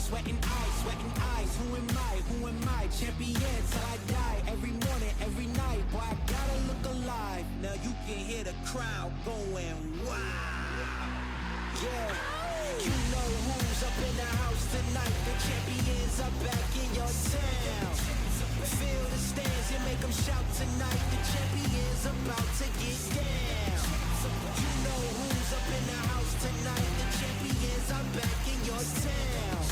sweating eyes. Who am I? Champion till I die. Every morning, every night, boy, I gotta look alive. Now you can hear the crowd going wow. Yeah, you know who's up in the house tonight. The champions are back in your town. Feel the stands and make them shout tonight. The champions about to get down. You know who's up in the house tonight. The champions are back in your town.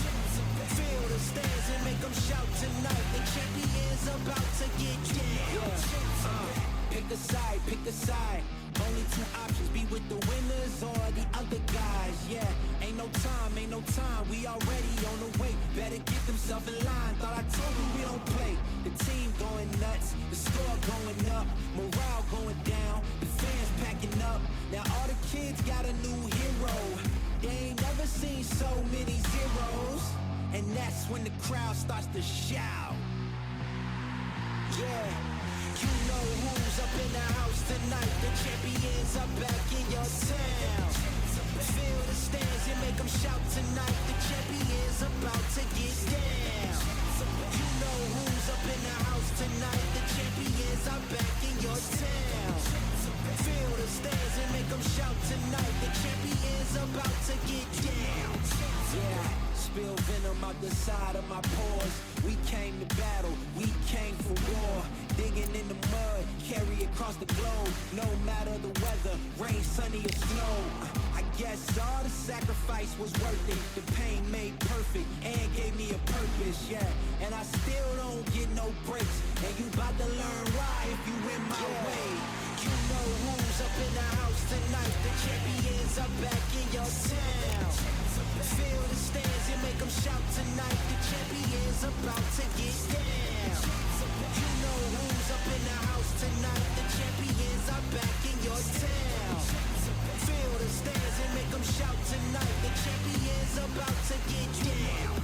Feel the stands and make them shout tonight. The champions about to get down. Pick a side. Only two options, be with the winners or the other guys. Yeah, ain't no time, we already on the way. Better get themselves in line, thought I told you we don't play. The team going nuts, the score going up, morale going down, the fans packing up. Now all the kids got a new hero. They ain't never seen so many zeros. And that's when the crowd starts to shout. Yeah, you know who's up in the house tonight. The champions are back in your town. Feel the stands and make them shout tonight. The champions about to get down. You know who's up in the house tonight. The champions are back in your town. Feel the stands and make them shout tonight. The champions about to get down. Yeah, spill venom out the side of my pores. We came to battle, we came for war. Digging in the mud, carry across the globe. No matter the weather, rain, sunny or snow. I guess all the sacrifice was worth it. The pain made perfect and gave me a purpose, yeah. And I still don't get no breaks. And you bout to learn why if you in my way. You know who's up in the house tonight. The champions are back in your town. Feel the stands and make them shout tonight. The champions about to get down. You know who's up in the house tonight. The champions are back in your town. Feel the stands and make them shout tonight. The champions about to get down.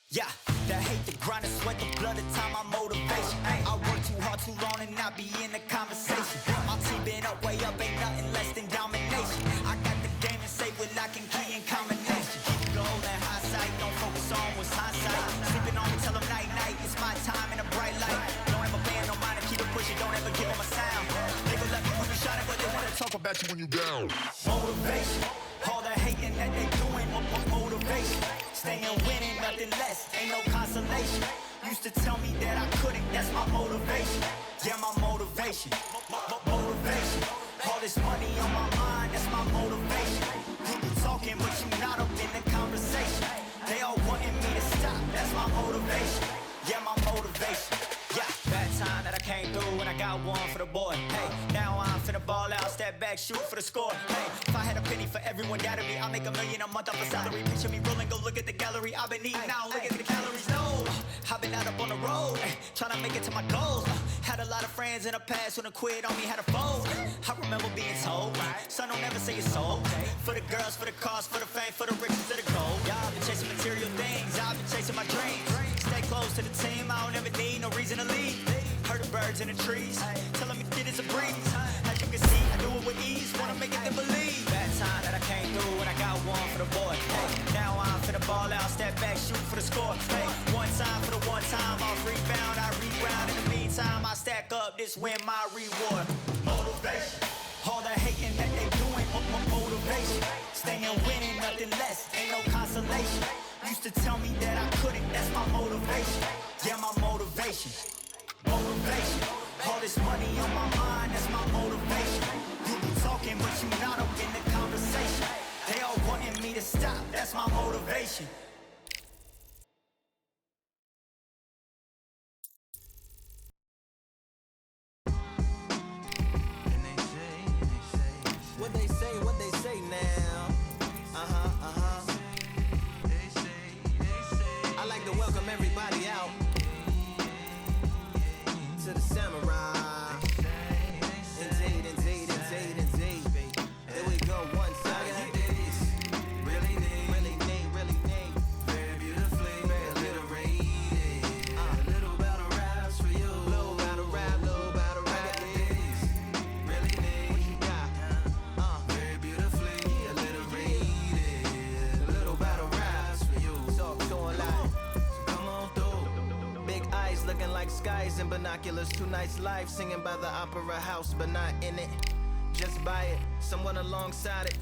Yeah, the hate, the grind, the sweat, the blood, the time, my motivation. I work too hard, too long, and not be in the conversation. My team been up, way up, ain't nothing less than domination. I got the game and say with lock and key and combination. Keep it gold and high sight, don't focus on what's hindsight. Sleeping on me, tell them night, night, it's my time in a bright light. Don't ever band, no mind, keep it pushing, don't ever give them a sound. They gon' let me when you shining, but they wanna talk about you when you down. Motivation, all the hating that they doing, motivation. Staying winning, nothing less, ain't no consolation. Used to tell me that I couldn't, that's my motivation. Yeah, my motivation, motivation. All this money on my mind, that's my motivation. People talking, but you not up in the conversation. They all wanting me to stop, that's my motivation. Yeah, my motivation. Yeah, bad time that I came through and I got one for the boy. Hey, now I'm finna ball out, step back, shoot for the score. Hey, if I had a penny for everyone doubted me, I'll make $1 million a month off a salary. Picture me rolling, go look at the gallery. I've been eating now, look at the calories. No, I've been out up on the road, trying to make it to my goals. Had a lot of friends in the past who done quit on me, had a fold. I remember being told, son, don't ever say it's sold. For the girls, for the cars, for the fame, for the riches, for the gold. Yeah, I've been chasing material things, I've been chasing my dreams. Stay close to the team, I don't ever need no reason to leave. Heard the birds in the trees, telling me shit is a breeze. As you can see, I do it with ease, wanna make it them believe. Bad time that I came through and I got one for the boy. Hey, now I'm finna ball out, step back, shoot for the score. Hey, one time for the one time, off rebound, I reground. In the meantime, I stack up, this win my reward. Motivation, all the hating that they doing, motivation. Staying winning, nothing less, ain't no consolation. Used to tell me that I couldn't, that's my motivation. Yeah, my motivation, motivation. All this money on my mind, that's my motivation. You be talking, but you not up in the conversation. They all wanting me to stop, that's my motivation. What they say now? I like to welcome everybody out to the samurai. Indeed. lives two nights life, singing by the opera house, but not in it. Just by it, someone alongside it,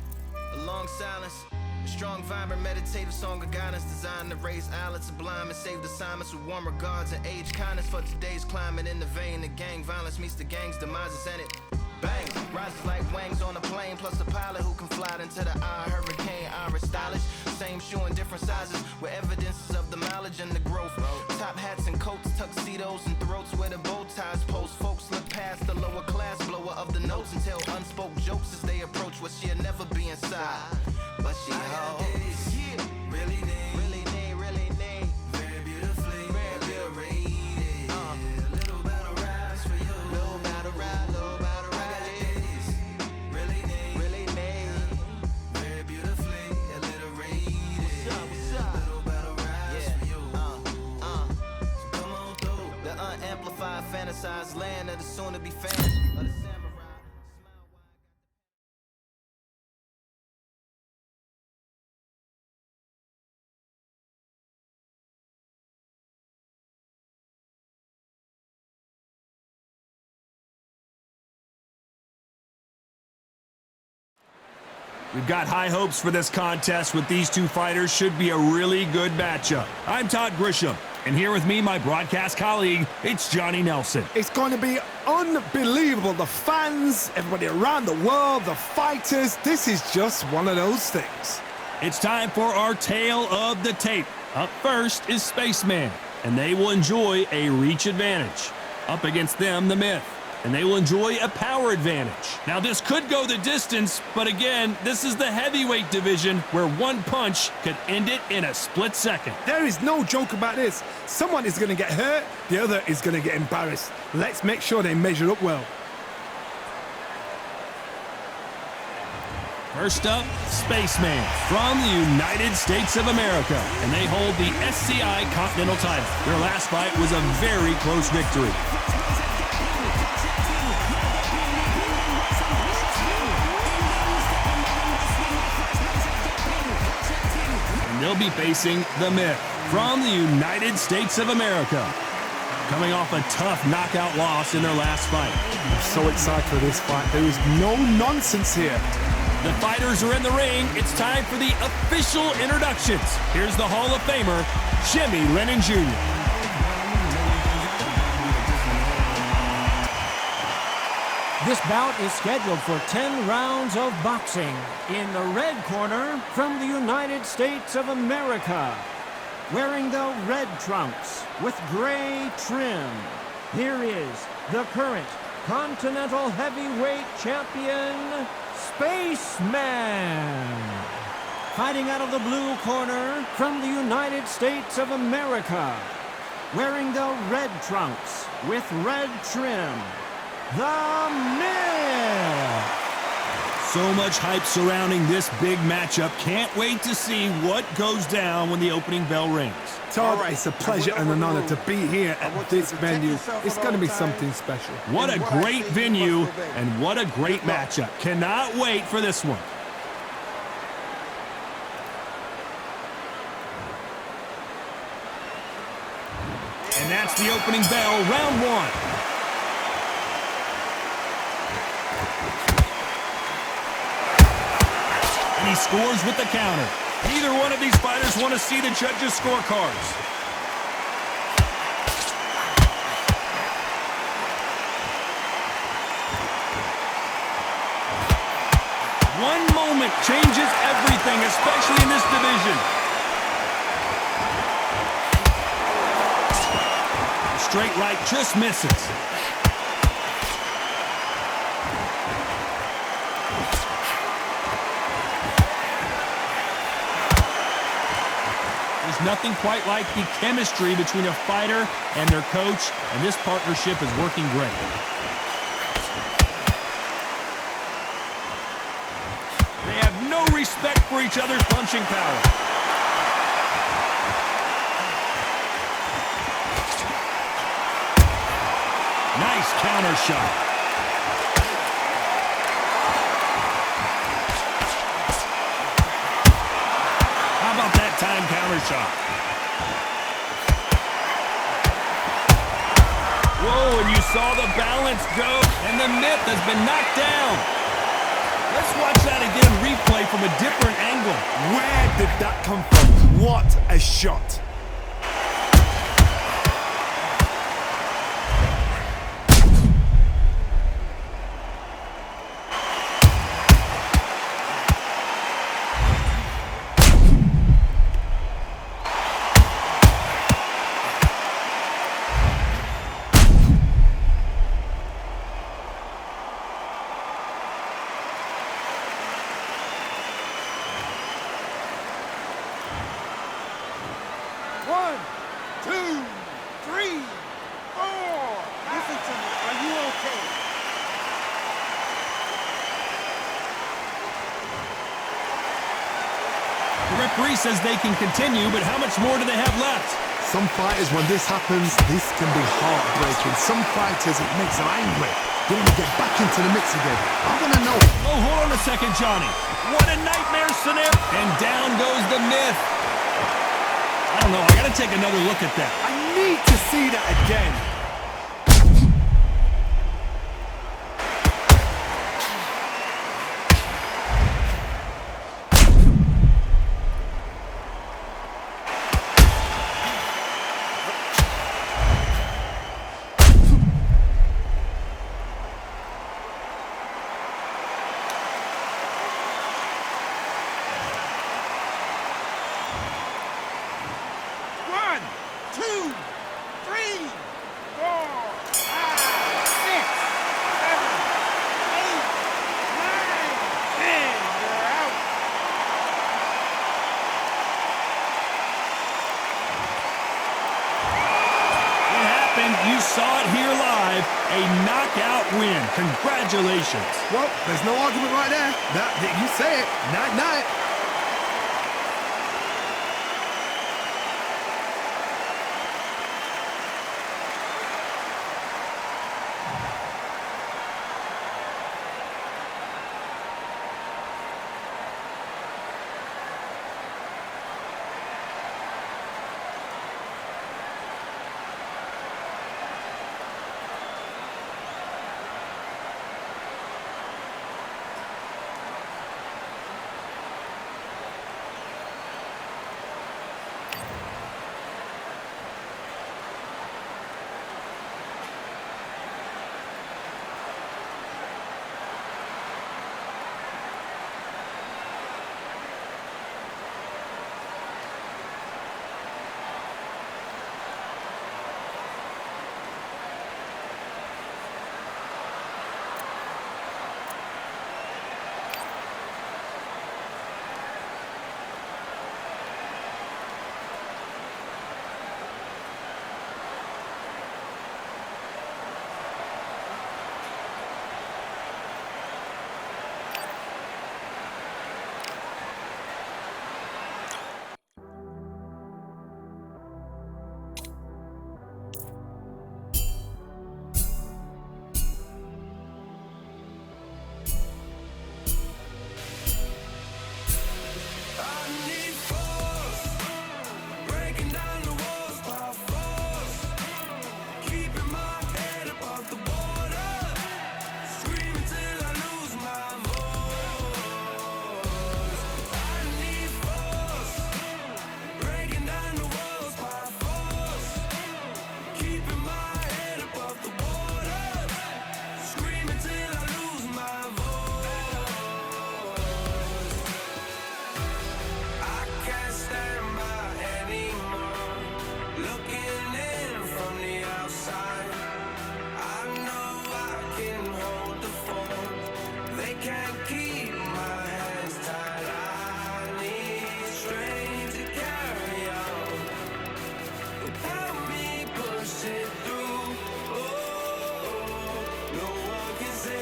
a long silence. A strong, vibrant, meditative song of guidance designed to raise eyelids sublime and save the assignments with warm regards and age kindness for today's climate. In the vein of gang violence meets the gang's demises, and it bang rises like wings on a plane, plus a pilot who can fly into the eye. Hurricane Irish stylish, same shoe in different sizes with evidences of the mileage and the growth. Top hats and coats, tuxedos and throats where the bow ties post. Folks look past the lower class blower of the notes and tell unspoke jokes as they approach what she'll never be inside. But she holds, really need, very beautifully, rated. A little battle rise for you, little battle ride, really need, very beautifully, a little rated. What's up? Little battle rise for you. So come on through the unamplified, fantasized land of the soon-to-be fans of the samurai. We've got high hopes for this contest with these two fighters. Should be a really good matchup. I'm Todd Grisham, and here with me, my broadcast colleague, it's Johnny Nelson. It's going to be unbelievable. The fans, everybody around the world, the fighters, this is just one of those things. It's time for our tale of the tape. Up first is Spaceman, and they will enjoy a reach advantage. Up against them, the Myth, and they will enjoy a power advantage. Now, this could go the distance, but again, this is the heavyweight division where one punch could end it in a split second. There is no joke about this. Someone is going to get hurt, the other is going to get embarrassed. Let's make sure they measure up well. First up, Spaceman from the United States of America, and they hold the SCI Continental title. Their last fight was a very close victory. They'll be facing the Myth from the United States of America, coming off a tough knockout loss in their last fight. I'm so excited for this fight. There is no nonsense here. The fighters are in the ring. It's time for the official introductions. Here's the Hall of Famer, Jimmy Lennon Jr. This bout is scheduled for 10 rounds of boxing. In the red corner, from the United States of America, wearing the red trunks with gray trim, here is the current Continental Heavyweight Champion, Spaceman. Fighting out of the blue corner, from the United States of America, wearing the red trunks with red trim, the Myth. So much hype surrounding this big matchup. Can't wait to see what goes down when the opening bell rings. Todd, it's a pleasure and an honor to be here at this venue. It's going to be something special. What a great venue and what a great matchup. Cannot wait for this one. And that's the opening bell, round one. He scores with the counter. Neither one of these fighters want to see the judges' scorecards. One moment changes everything, especially in this division. Straight right just misses. Nothing quite like the chemistry between a fighter and their coach, and this partnership is working great. They have no respect for each other's punching power. Nice counter shot. Time counter shot. Whoa, and you saw the balance go, and the myth has been knocked down. Let's watch that again, replay from a different angle. Where did that come from? What a shot. One, two, three, four. Listen to me. Are you okay? The referee says they can continue, but how much more do they have left? Some fighters, when this happens, this can be heartbreaking. Some fighters, it makes them angry. They want to get back into the mix again. I want to know. Oh, hold on a second, Johnny. What a nightmare scenario. And down goes the myth. I don't know. I got to take another look at that. I need to see that again. One, two, three, four, five, six, seven, eight, nine, 10. You're out. It happened. You saw it here live. A knockout win. Congratulations. Well, there's no argument right there. You say it. Night-night. Help me push it through. Oh, no one can say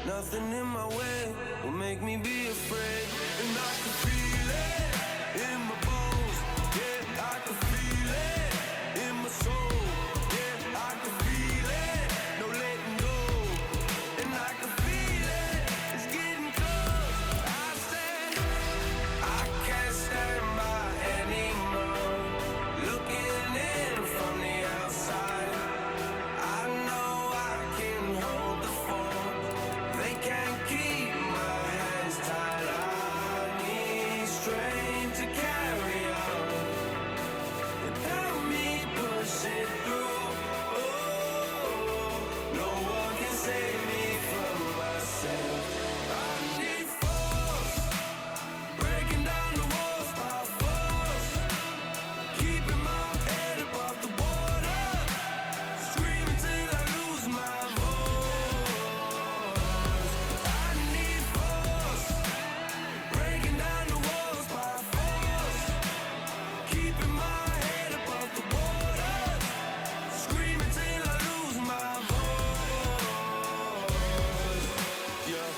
Nothing in my way will make me be afraid. And I can feel it in my bones. Yeah, I can feel it in my soul. Yeah, I can feel it, no letting go. And I can feel it, it's getting close. I said, I can't stand by anymore. Looking in from the outside, I know I can hold the phone. They can't keep my hands tied. I need strength to carry on without me pushing through. Oh, no one can save me from myself. I need force, breaking down the walls by force, keeping my head above the water, screaming till I lose my voice. I need force, breaking down the walls by force, keeping my head above the water, screaming till I lose my voice. Yeah.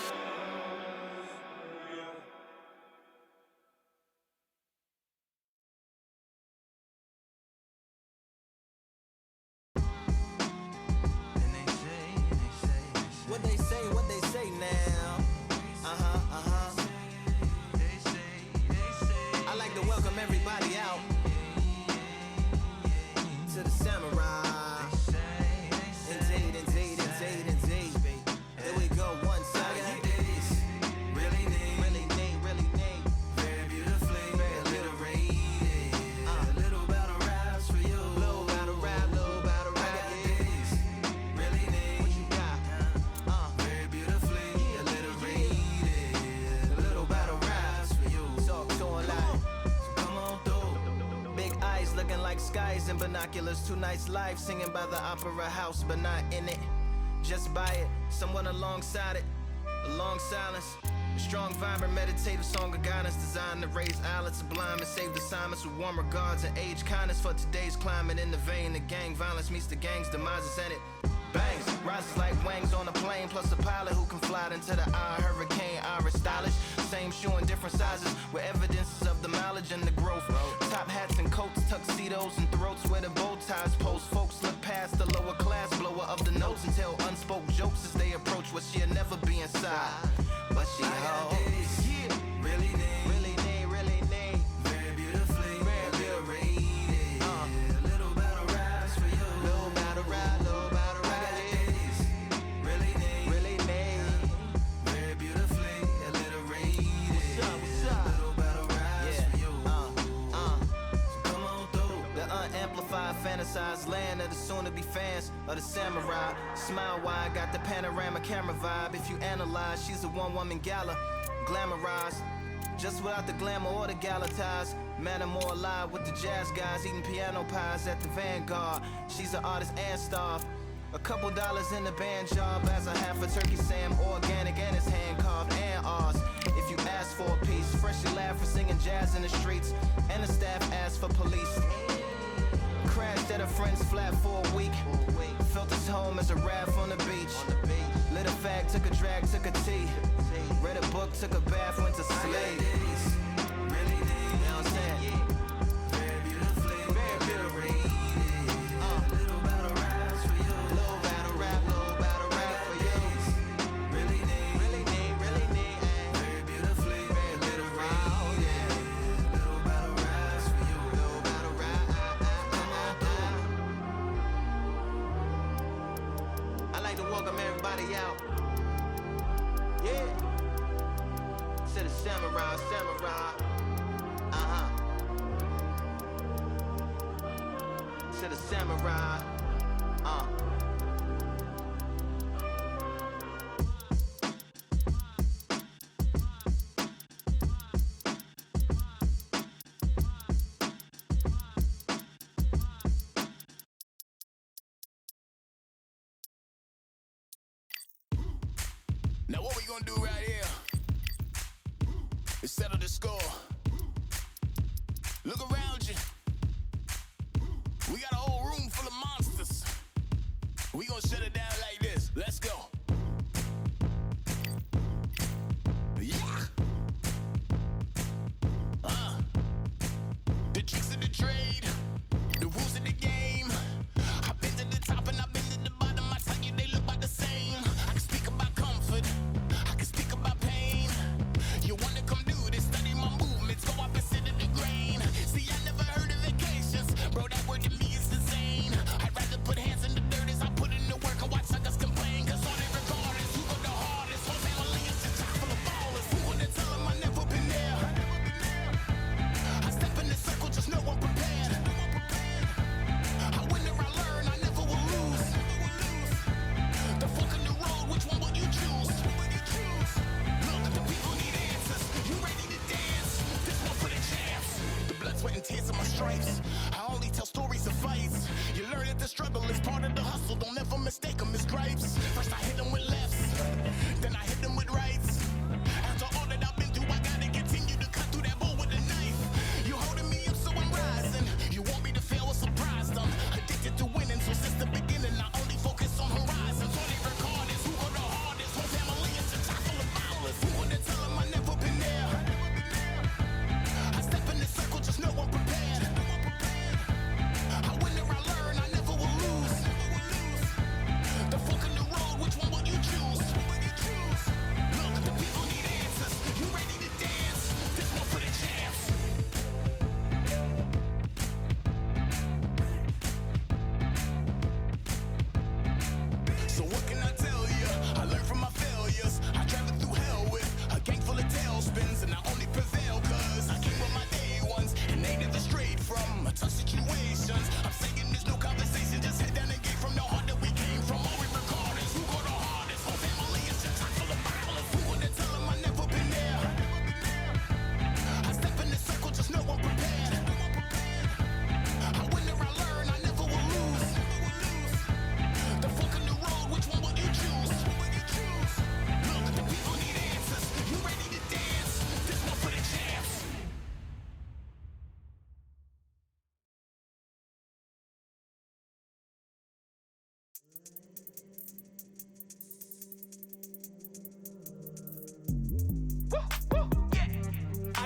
What they say now? I like to welcome everybody out to the Samurai. Indeed. Here we go, one time. Really need. Very beautifully alliterated. A little battle raps for you. Little battle rap. Really need. What you got? Very beautifully alliterated. A little battle raps for you. Talk to him like. Come on through. Big eyes looking like skies and binoculars. 2 nights live singing by the opera house, but not in it. Just by it, someone alongside it. A long silence. A strong, vibrant, meditative song of guidance designed to raise eyelids sublime and save the assignments with warm regards and age kindness for today's climate. In the vein, the gang violence meets the gang's demises and it bangs. Rises like wings on a plane, plus a pilot who can fly into the eye. Hurricane, Irish stylish. Same shoe in different sizes with evidences of the mileage and the growth. Top hats and coats, tuxedos and throats where the bow ties post. Folks look past the lower class blower of the notes and tell unspoken jokes as they approach what she'll never be inside. But she holds. Really need. Very beautifully Alliterated. A little battle raps for you. Little battle rap. Really need. Very beautifully alliterated. What's up? Little battle raps for you. So come on through. The unamplified, fantasized land of the soon-to-be fans of the samurai. Smile wide, got the panorama camera vibe. If you analyze, she's a one-woman gala, glamorized, just without the glamour or the gala ties. Man, I'm more alive with the jazz guys, eating piano pies at the Vanguard. She's an artist and star. A couple dollars in the band job as a half a turkey Sam, organic and it's hand carved and ours. If you ask for a piece, freshly laughed for singing jazz in the streets, and the staff asked for police. Crashed at a friend's flat for a week. Felt his home as a raft on the beach. Lit a fag, took a drag, took a tea. Read a book, took a bath, went to sleep. Really need. You know what I'm saying? Very beautifully alliterated. A little battle raps for you. Little battle rap for you. Really need. Very beautifully alliterated. Little battle raps for you. Little battle rap. Come on through. I like to welcome everybody out. Yeah. To the samurai. To the samurai. Now what we gonna do right here is settle the score. Look around you. We got a whole room full of monsters. We gonna shut it down like this. Let's go.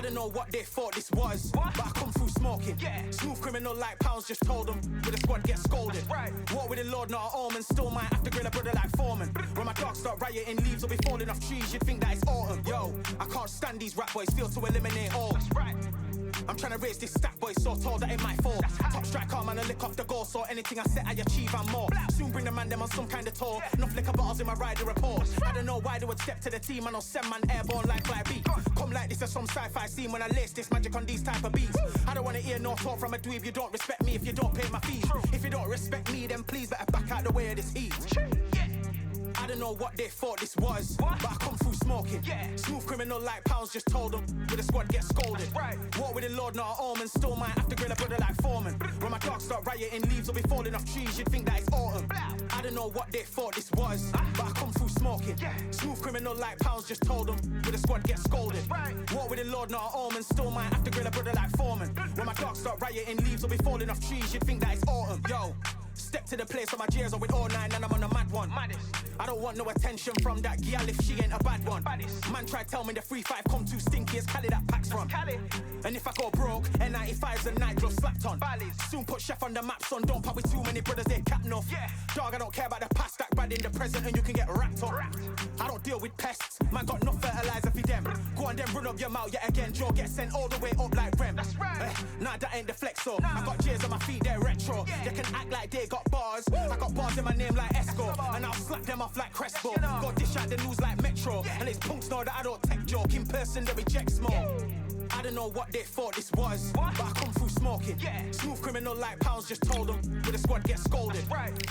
don't know what they thought this was, but I come through smoking. Smooth criminal like pounds, just told them with a squad get scolded. Walk with the Lord, not an omen. Still might have to grill a brother like Foreman. When my dogs start rioting, leaves will be falling off trees. You'd think that it's autumn. Yo, I can't stand these rap boys, feel to eliminate all. I'm trying to raise this stack, boy, so tall that it might fall. Top striker, man, I lick off the goal, so anything I set, I achieve and more. Soon bring the man them on some kind of tour. Enough liquor bottles in my rider report. I don't know why they would step to the team, and I'll send man airborne like fly beat. Come like this as some sci-fi scene when I lace this magic on these type of beats. I don't wanna hear no talk from a dweeb. You don't respect me if you don't pay my fees. If you don't respect me, then please better back out the way of this heat. I don't know what they thought this was, but I come through smoking. Smooth criminal like pounds, just told them with a squad get scolded. Walk with the Lord, not an omen. Still might have to grill a brother like Foreman. When my dogs start rioting, leaves will be falling off trees. You'd think that it's autumn. I don't know what they thought this was, but I come through smoking. Smooth criminal like pounds, just told them with a squad get scolded. Walk with the Lord, not an omen. Still might have to grill a brother like Foreman. When my dogs start rioting, leaves will be falling off trees. You'd think that it's autumn. Yo. Step to the place where my J's are with all nine and I'm on a mad one. I don't want no attention from that gal if she ain't a bad one. Man try tell me the 3-5 come too stinky as Cali that packs from. And if I go broke, N95's and night gloves slapped on. Soon put chef on the map, son. Don't pop with too many brothers, they cap enough. Dog, I don't care about the past, that bad in the present and you can get wrapped up. I don't deal with pests, man got no fertilizer for them. Go on then run up your mouth yet again. Joe get sent all the way up like Rem. Nah, that ain't the flex, so I got J's on my feet, they're retro. They can act like they got bars. I got bars in my name like Esco, and I'll slap them off like Crespo. Go dish out the news like Metro, and it's punks know that I don't tech joke. In person, they reject smoke. I don't know what they thought this was, but I come through smoking. Smooth criminal like pounds, just told them with a squad get scolded.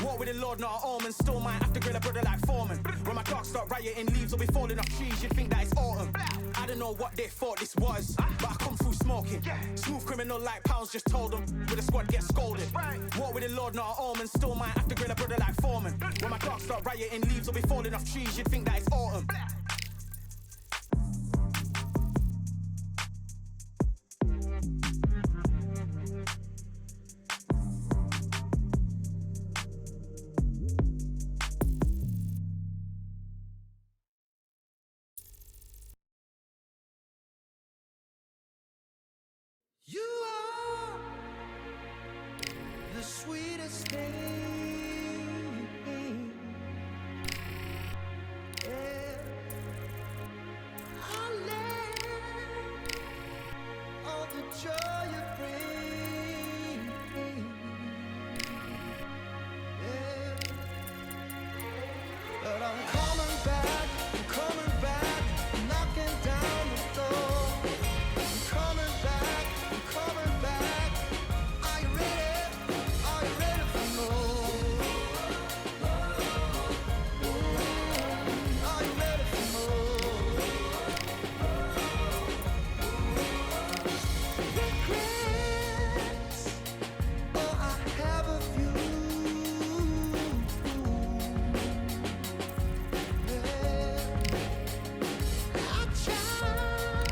Walk with the Lord, not an omen. Still might have to grill a brother like Foreman. When my dogs start rioting, leaves will be falling off trees. You'd think that it's autumn. I don't know what they thought this was, but I come through smoking. Smooth criminal like pounds, just told them with a squad get scolded. Walk with the Lord, not an omen. Still might have to grill a brother like Foreman. When my dogs start rioting, leaves will be falling off trees. You'd think that it's autumn. You are the sweetest thing, yeah. I live all the joy you bring, yeah. But I'm coming back, knocking down the door. I'm coming back. Are you ready for more? Are you ready for more? Regrets, oh, I have a few. Yeah. I tried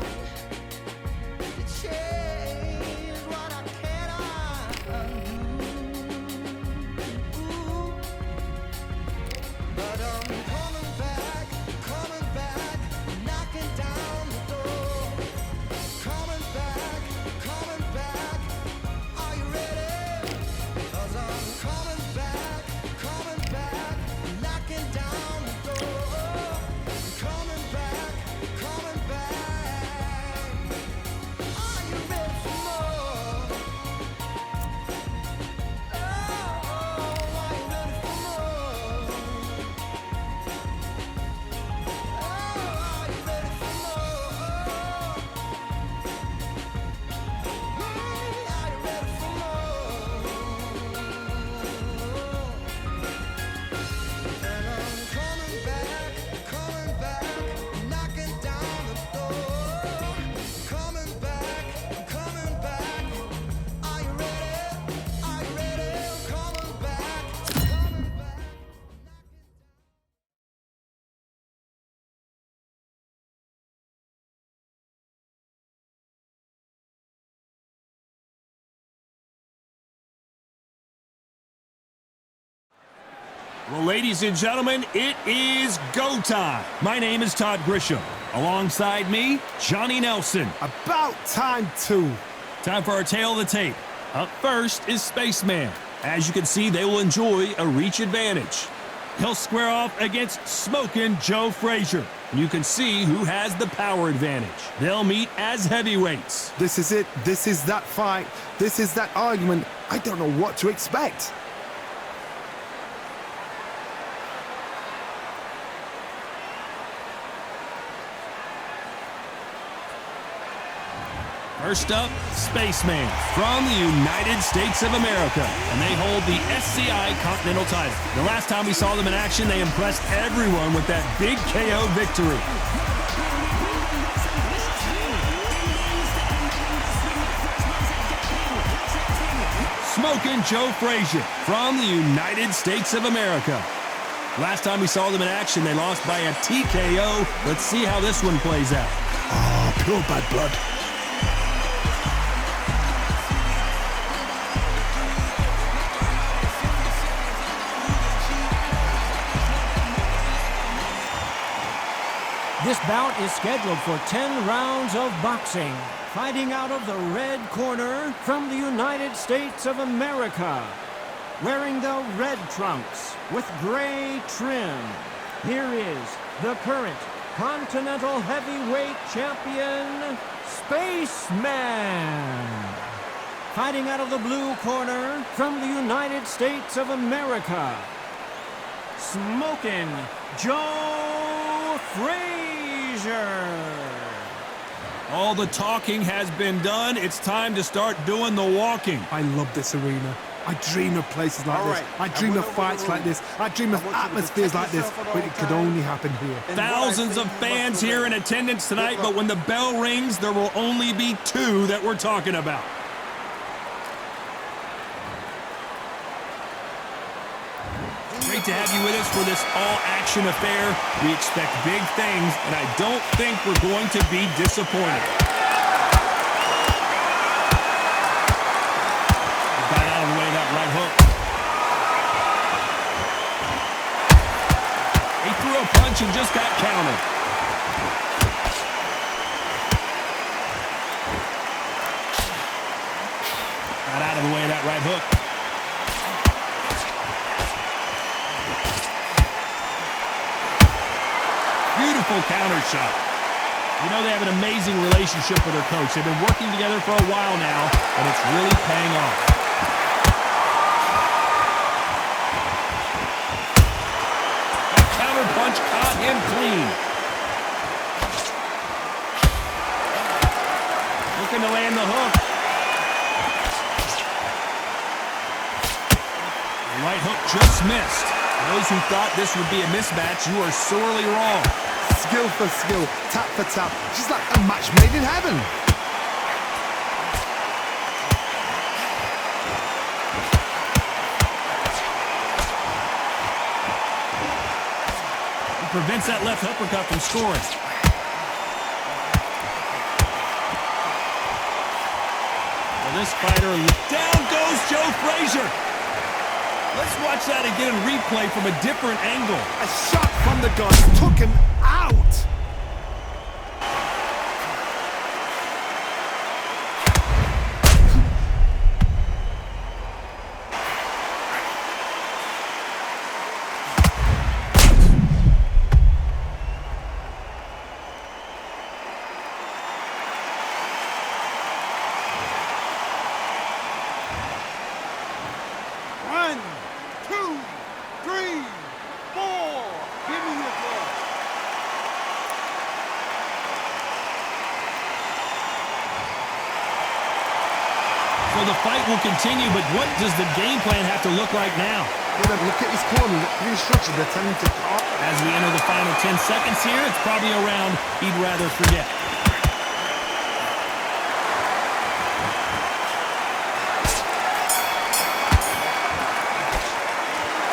to change what I cannot undo. But I'm coming back, knocking down the door. Coming back, are you ready? 'Cause I'm coming back, knocking down the door. Coming back. Are you ready for more? Oh, are you ready for more? Oh, are you ready for more? Hey, are you ready for more? And I'm coming back, knocking down the door. Coming back. Are you ready? Coming back. Well, ladies and gentlemen, it is go time. My name is Todd Grisham. Alongside me, Johnny Nelson. About time, too. Time for our tail of the tape. Up first is Spaceman. As you can see, they will enjoy a reach advantage. He'll square off against Smokin' Joe Frazier. And you can see who has the power advantage. They'll meet as heavyweights. This is it. This is that fight. This is that argument. I don't know what to expect. First up, Spaceman from the United States of America, and they hold the SCI Continental title. The last time we saw them in action, they impressed everyone with that big KO victory. Smokin' Joe Frazier from the United States of America. Last time we saw them in action, they lost by a TKO. Let's see how this one plays out. Oh, pure bad blood. This bout is scheduled for 10 rounds of boxing. Fighting out of the red corner from the United States of America. Wearing the red trunks with gray trim. Here is the current Continental Heavyweight Champion, Spaceman. Fighting out of the blue corner from the United States of America, Smokin' Joe Frazier. All the talking has been done. It's time to start doing the walking. I love this arena. I dream of places like this. I dream of fights like this. I dream of atmospheres like this. But it could only happen here. Thousands of fans here in attendance tonight, but when the bell rings, there will only be two that we're talking about. Great to have you with us for this all-action affair. We expect big things, and I don't think we're going to be disappointed. Got out of the way of that right hook. He threw a punch and just got countered. Got out of the way of that right hook. Beautiful counter shot. You know they have an amazing relationship with their coach. They've been working together for a while now, and it's really paying off. That counter punch caught him clean. Looking to land the hook. The right hook just missed. Those who thought this would be a mismatch, you are sorely wrong. Skill for skill, tap for tap, just like a match made in heaven. He prevents that left uppercut from scoring. Well, this fighter, down goes Joe Frazier. Let's watch that again in replay from a different angle. A shot from the guard took him out. So the fight will continue, but what does the game plan have to look like now? Look at his corner, look at the instructions, they're telling him to cut. As we enter the final 10 seconds here, it's probably a round he'd rather forget.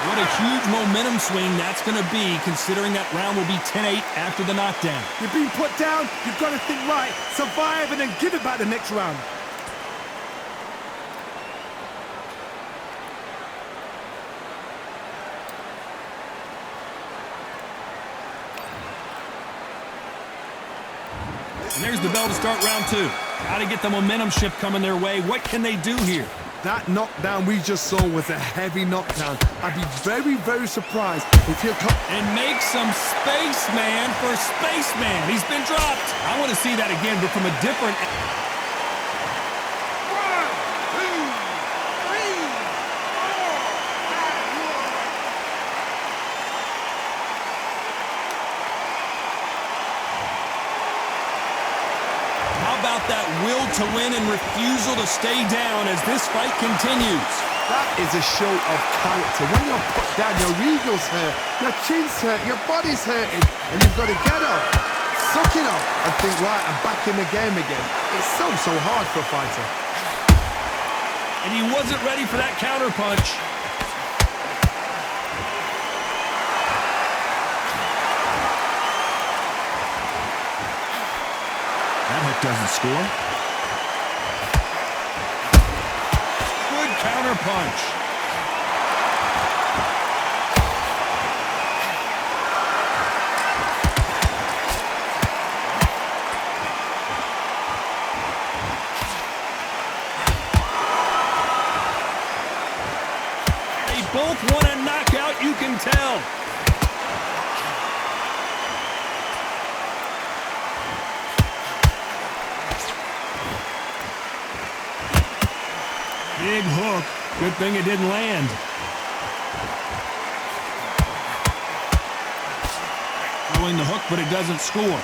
What a huge momentum swing that's going to be, considering that round will be 10-8 after the knockdown. You're being put down, you've got to think right, survive and then give it back the next round. And there's the bell to start round 2. Got to get the momentum shift coming their way. What can they do here? That knockdown we just saw was a heavy knockdown. I'd be very, very surprised if he'll come... And make some spaceman for Spaceman. He's been dropped. I want to see that again, but from a different... 1, 2, 3, 4. How about that will to win and refusal to stay down as this fight continues? That is a show of character. When you're put down, your ego's hurt, your chin's hurt, your body's hurting, and you've got to get up, suck it up, and think, right, I'm back in the game again. It's so hard for a fighter. And he wasn't ready for that counter punch. That hook doesn't score. Good counter punch. They both want a knockout, you can tell. Big hook. Good thing it didn't land. Throwing the hook, but it doesn't score.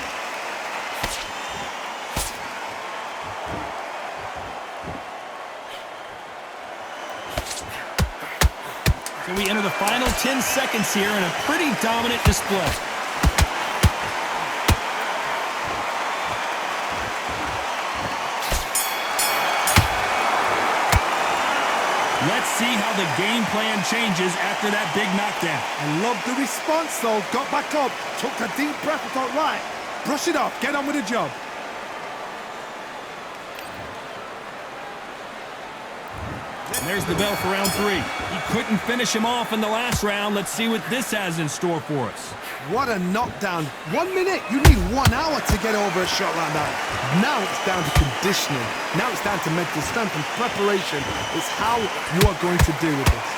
So we enter the final 10 seconds here in a pretty dominant display. Let's see how the game plan changes after that big knockdown. I love the response, though. Got back up, took a deep breath, and thought, right, brush it off, get on with the job. And there's the bell for round 3. He couldn't finish him off in the last round. Let's see what this has in store for us. What a knockdown. 1 minute, you need 1 hour to get over a shot like that. Now it's down to conditioning. Now it's down to mental strength and preparation. It's how you are going to deal with this.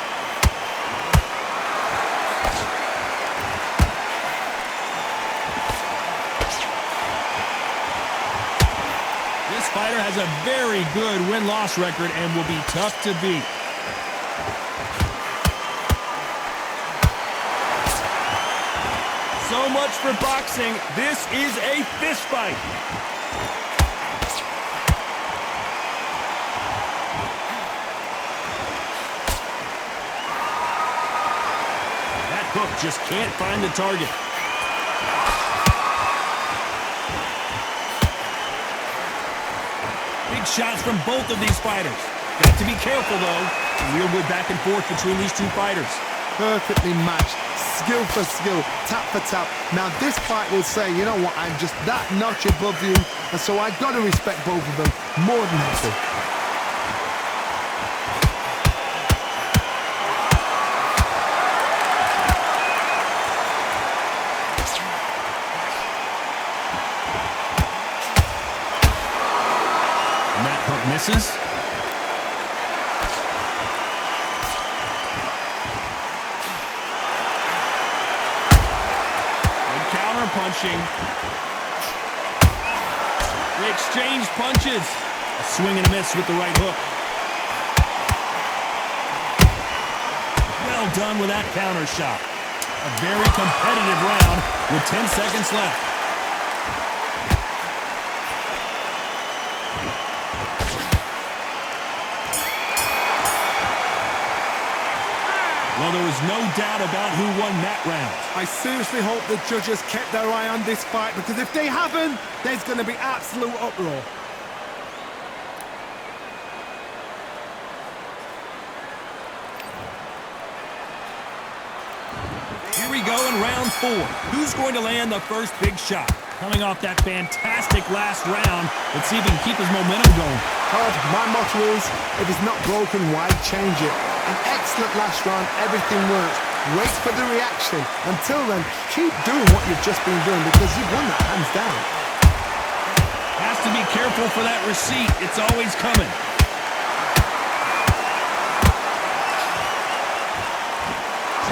This fighter has a very good win-loss record and will be tough to beat. So much for boxing. This is a fist fight. That hook just can't find the target. Big shots from both of these fighters. Got to be careful, though. Real good back and forth between these two fighters. Perfectly matched, skill for skill, tap for tap. Now this fight will say, you know what, I'm just that notch above you, and so I've got to respect both of them more than happy. And that hook misses. Punching. They exchange punches. A swing and a miss with the right hook. Well done with that counter shot. A very competitive round with 10 seconds left. Well, there was no doubt about who won that round. I seriously hope the judges kept their eye on this fight, because if they haven't, there's going to be absolute uproar. Here we go in round 4. Who's going to land the first big shot? Coming off that fantastic last round, let's see if he can keep his momentum going. My motto is, if it's not broken, why change it? An excellent last round, everything works. Wait for the reaction. Until then, keep doing what you've just been doing, because you've won that hands down. to be careful for that receipt. It's always coming.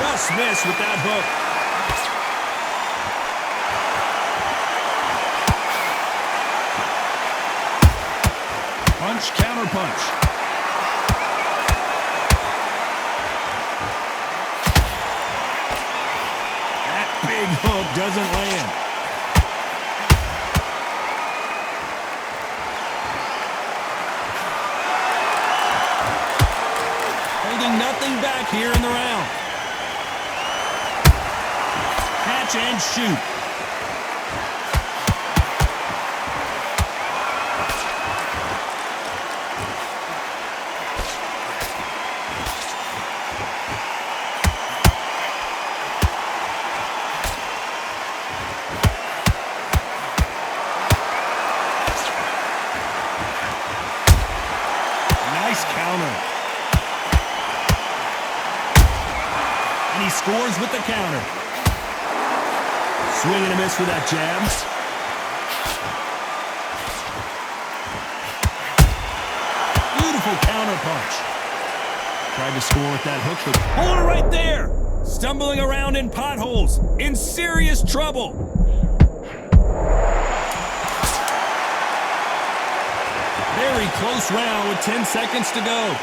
Just missed with that hook. Punch, counter punch. That big hook doesn't land. Holding nothing back here in the round. Catch and shoot. Nice counter. And he scores with the counter. Swing and a miss for that jab. Beautiful counter punch. Tried to score with that hook, but hold it right there. Stumbling around in potholes, in serious trouble. Very close round with 10 seconds to go.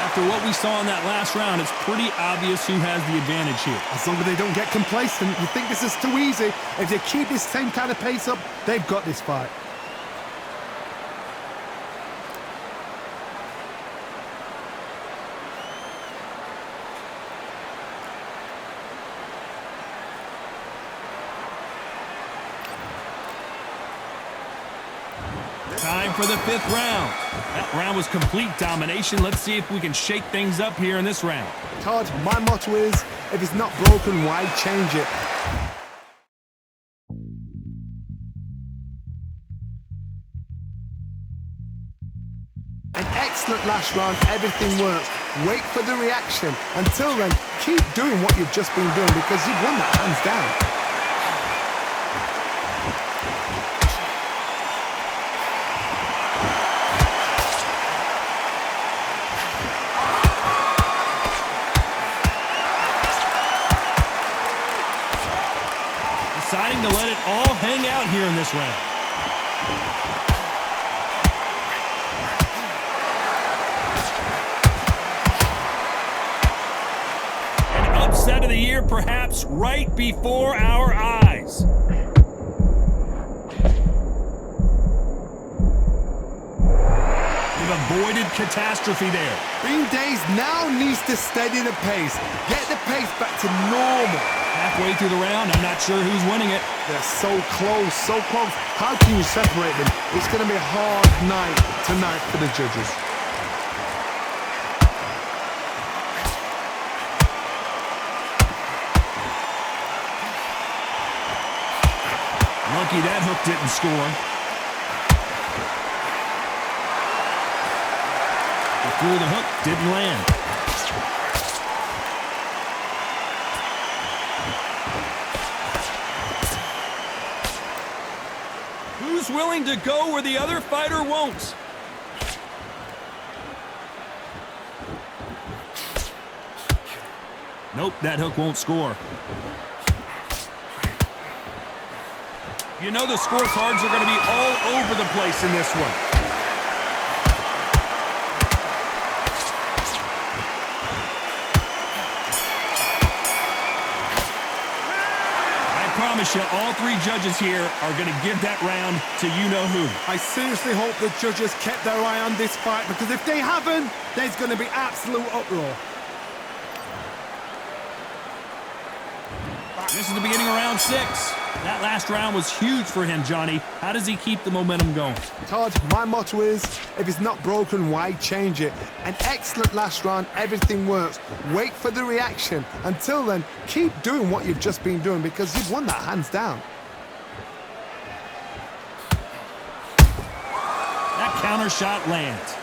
After what we saw in that last round, it's pretty obvious who has the advantage here. As long as they don't get complacent, you think this is too easy. If they keep this same kind of pace up, they've got this fight. Time for the 5th round. That round was complete domination. Let's see if we can shake things up here in this round. Todd, my motto is, if it's not broken, why change it? An excellent last round, everything works. Wait for the reaction. Until then, keep doing what you've just been doing because you've won that hands down. Deciding to let it all hang out here in this round. An upset of the year, perhaps, right before our eyes. We've avoided catastrophe there. Bean Days now needs to steady the pace. Get the pace back to normal. Halfway through the round, I'm not sure who's winning it. They're so close, so close. How can you separate them? It's going to be a hard night tonight for the judges. Lucky that hook didn't score. He threw the hook, didn't land. Who's willing to go where the other fighter won't? Nope, that hook won't score. You know the scorecards are going to be all over the place in this one. I promise you, all 3 judges here are going to give that round to you-know-who. I seriously hope the judges kept their eye on this fight because if they haven't, there's going to be absolute uproar. This is the beginning of round 6. That last round was huge for him, Johnny. How does he keep the momentum going? Todd, my motto is, if it's not broken, why change it? An excellent last round, everything works. Wait for the reaction. Until then, keep doing what you've just been doing because you've won that hands down. That counter shot lands.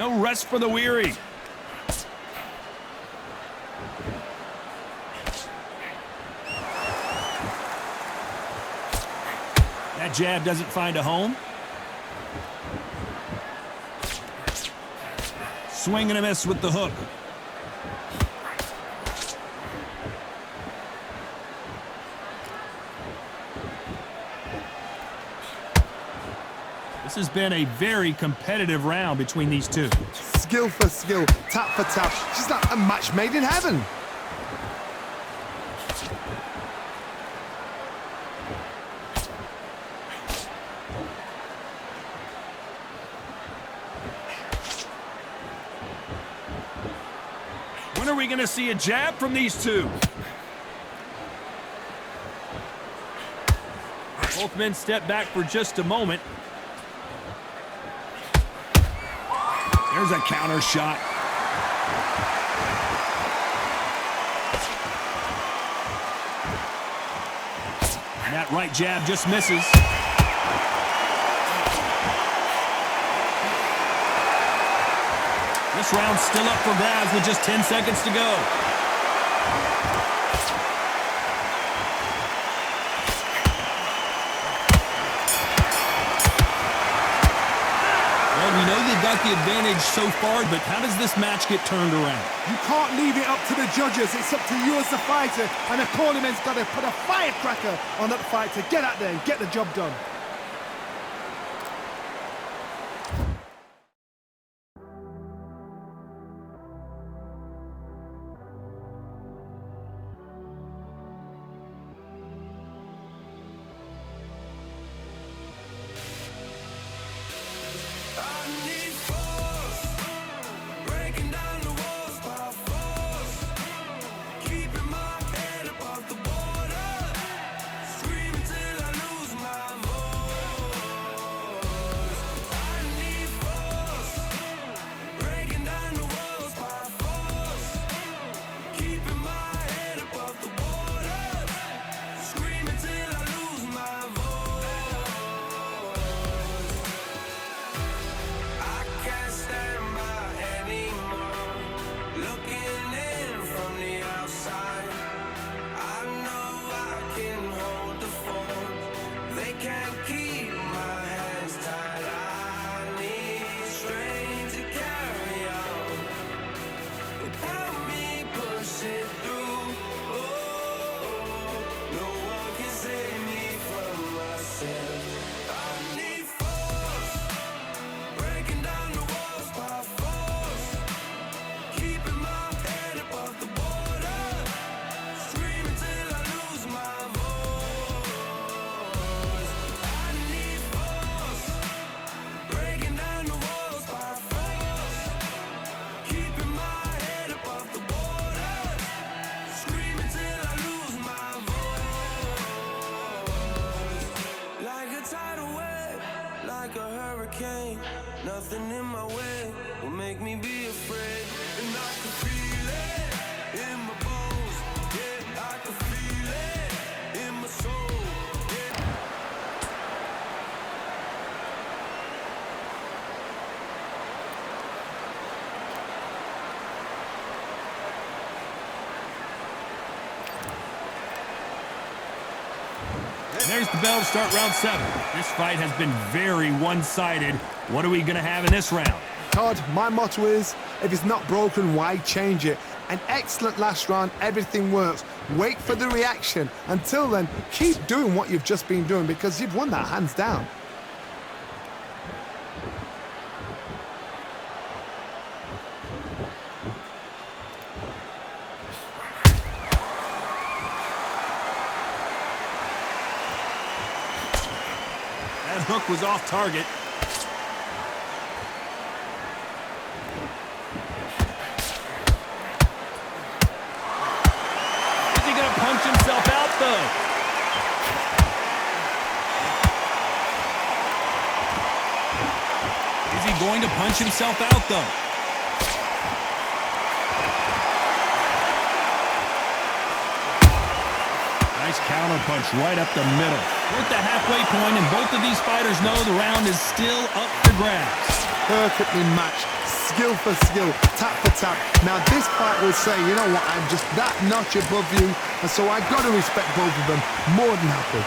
No rest for the weary. That jab doesn't find a home. Swing and a miss with the hook. This has been a very competitive round between these two. Skill for skill, tap for tap. Just like a match made in heaven. When are we going to see a jab from these two? Both men step back for just a moment. There's a counter shot. And that right jab just misses. This round's still up for grabs with just 10 seconds to go. Well, we know they've got the advantage so far, but how does this match get turned around? You can't leave it up to the judges. It's up to you as the fighter, and the cornerman's got to put a firecracker on that fight to get out there and get the job done. Nothing in my way will make me be afraid. And I can feel it in my bones. Yeah, I can feel it in my soul. Yeah. There's the bell to start round 7. This fight has been very one-sided. What are we going to have in this round? Todd, my motto is, if it's not broken, why change it? An excellent last round, everything works. Wait for the reaction. Until then, keep doing what you've just been doing because you've won that hands down. That hook was off target. Is he going to punch himself out, though? Is he going to punch himself out, though? Nice counter punch right up the middle. We're at the halfway point, and both of these fighters know the round is still up for grabs. perfectly matched, skill for skill, tap for tap. Now this fight will say, you know what, I'm just that notch above you, and so I got to respect both of them more than happy.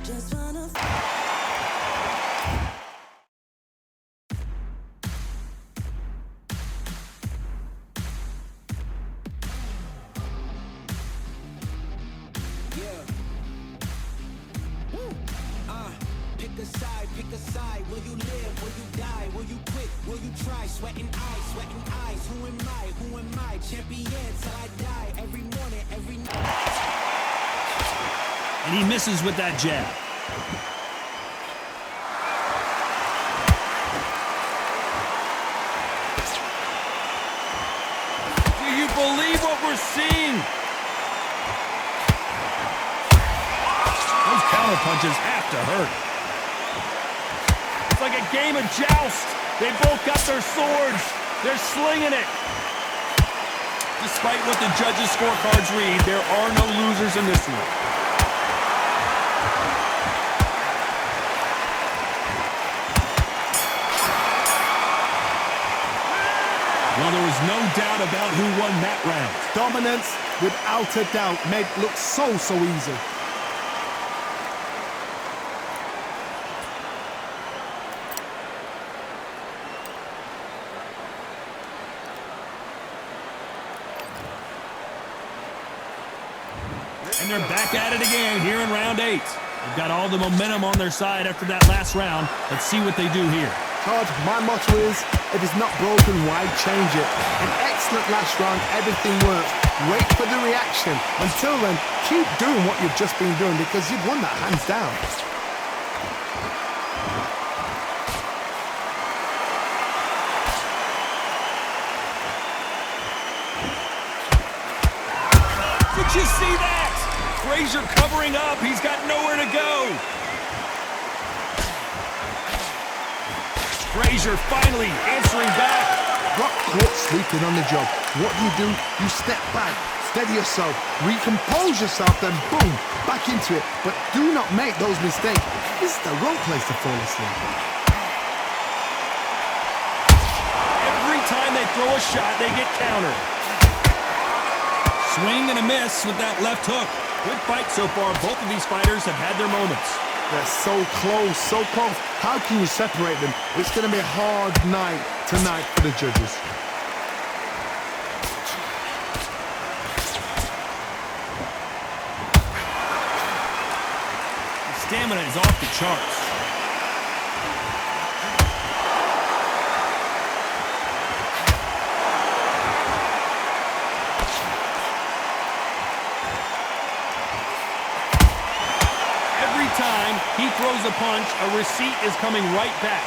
Just wanna pick a side. Will you live? Will you die? Will you quit? Will you try? Sweating eyes. Who am I? Champion till I die. Every morning, every night. And he misses with that jab. Do you believe what we're seeing? Those counter punches have to hurt. It's like a game of joust. They both got their swords. They're slinging it. Despite what the judges' scorecards read, there are no losers in this one. Well, there was no doubt about who won that round. Dominance, without a doubt, made it look so easy. And they're back at it again here in round 8. They've got all the momentum on their side after that last round. Let's see what they do here. Todd, my motto is, if it's not broken, why change it? An excellent last round, everything works. Wait for the reaction. Until then, keep doing what you've just been doing because you've won that hands down. Did you see that? Frazier covering up. He's got nowhere to go. Frazier finally answering back. Got caught sleeping on the job. What do? You step back, steady yourself, recompose yourself, then boom, back into it. But do not make those mistakes. This is the wrong place to fall asleep. Every time they throw a shot, they get countered. Swing and a miss with that left hook. Good fight so far. Both of these fighters have had their moments. They're so close, so close. How can you separate them? It's going to be a hard night tonight for the judges. The stamina is off the charts. Time he throws a punch, a receipt is coming right back.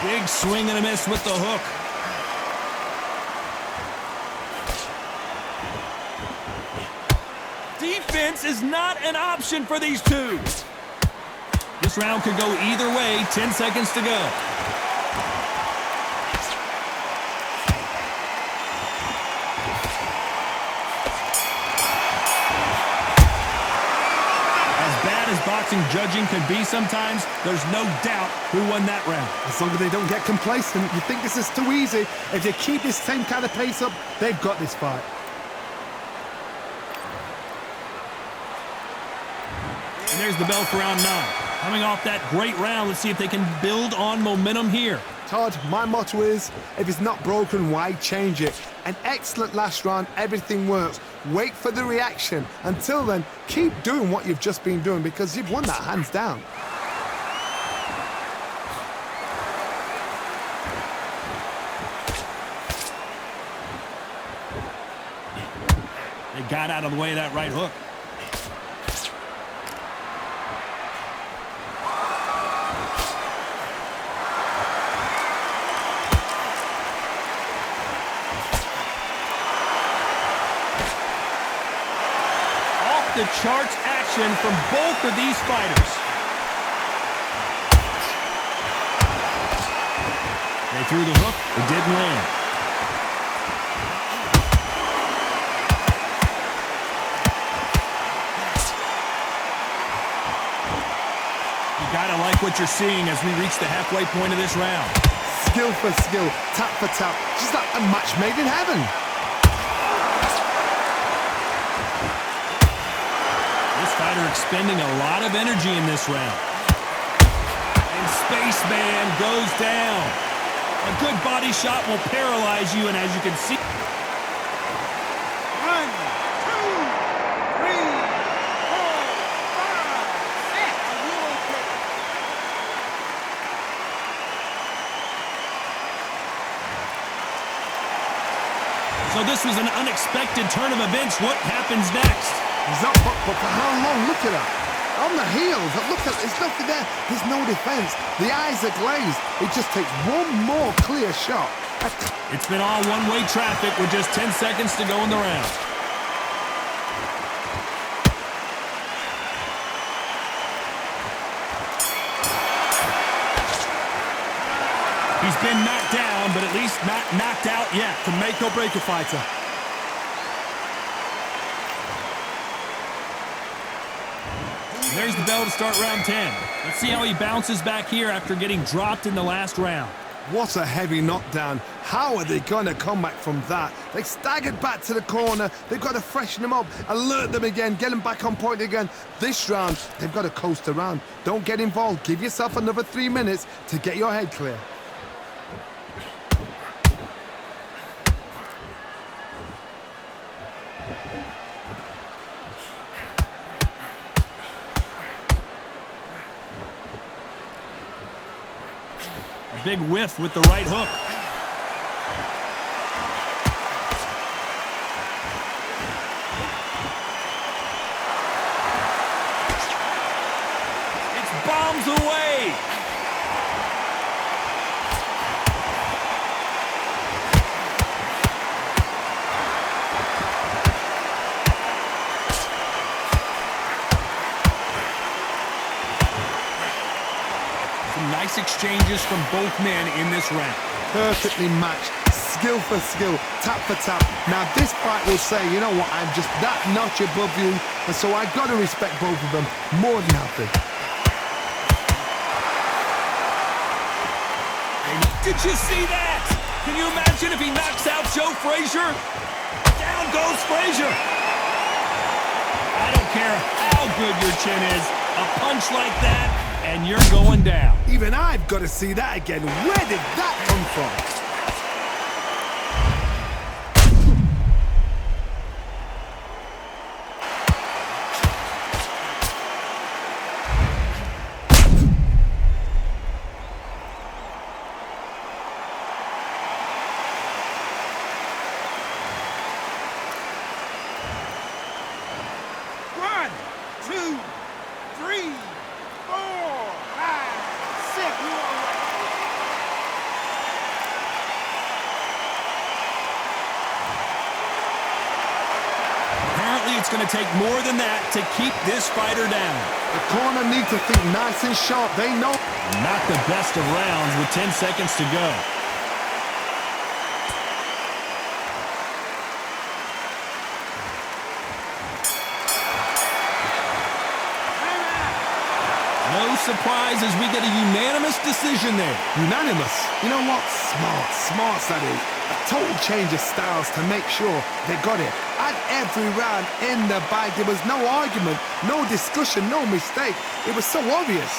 Big swing and a miss with the hook. Defense is not an option for these two. This round could go either way. 10 seconds to go. Boxing judging could be sometimes, there's no doubt who won that round. As long as they don't get complacent, you think this is too easy. If they keep this same kind of pace up, they've got this fight. And there's the bell for round 9. Coming off that great round, let's see if they can build on momentum here. Todd, my motto is, if it's not broken, why change it? An excellent last round, everything works. Wait for the reaction. Until then, keep doing what you've just been doing because you've won that hands down. They got out of the way of that right hook. The charts action from both of these fighters. They threw the hook, it didn't land. You gotta like what you're seeing as we reach the halfway point of this round. Skill for skill, tap for tap, just like a match made in heaven. This fighter expending a lot of energy in this round. And Spaceman goes down. A good body shot will paralyze you, and as you can see... 1, 2, 3, 4, 5, 6. Are you okay? So this was an unexpected turn of events. What happens next? He's up, but for how long? Look at that. On the heels, look at, there's nothing there. There's no defense. The eyes are glazed. It just takes one more clear shot. It's been all one-way traffic with just 10 seconds to go in the round. He's been knocked down, but at least not knocked out yet. Can make or break a fighter. There's the bell to start round 10. Let's see how he bounces back here after getting dropped in the last round. What a heavy knockdown. How are they going to come back from that? They staggered back to the corner. They've got to freshen them up, alert them again, get them back on point again. This round, they've got to coast around. Don't get involved. Give yourself another 3 minutes to get your head clear. Big whiff with the right hook. It's bombs away. Nice exchanges from both men in this round. Perfectly matched, skill for skill, tap for tap. Now this fight will say, you know what, I'm just that notch above you, and so I've got to respect both of them more than happy. Did you see that? Can you imagine if he knocks out Joe Frazier? Down goes Frazier. I don't care how good your chin is, a punch like that, and you're going down. Even I've got to see that again. Where did that come from? One, two, three, 4, 5, 6. You all right? Apparently it's going to take more than that to keep this fighter down. The corner need to think nice and sharp. They know. Not the best of rounds with 10 seconds to go. No surprise as we get a unanimous decision there. Unanimous. You know what? Smart that is. A total change of styles to make sure they got it. At every round in the bag, there was no argument, no discussion, no mistake. It was so obvious.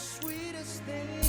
sweetest thing.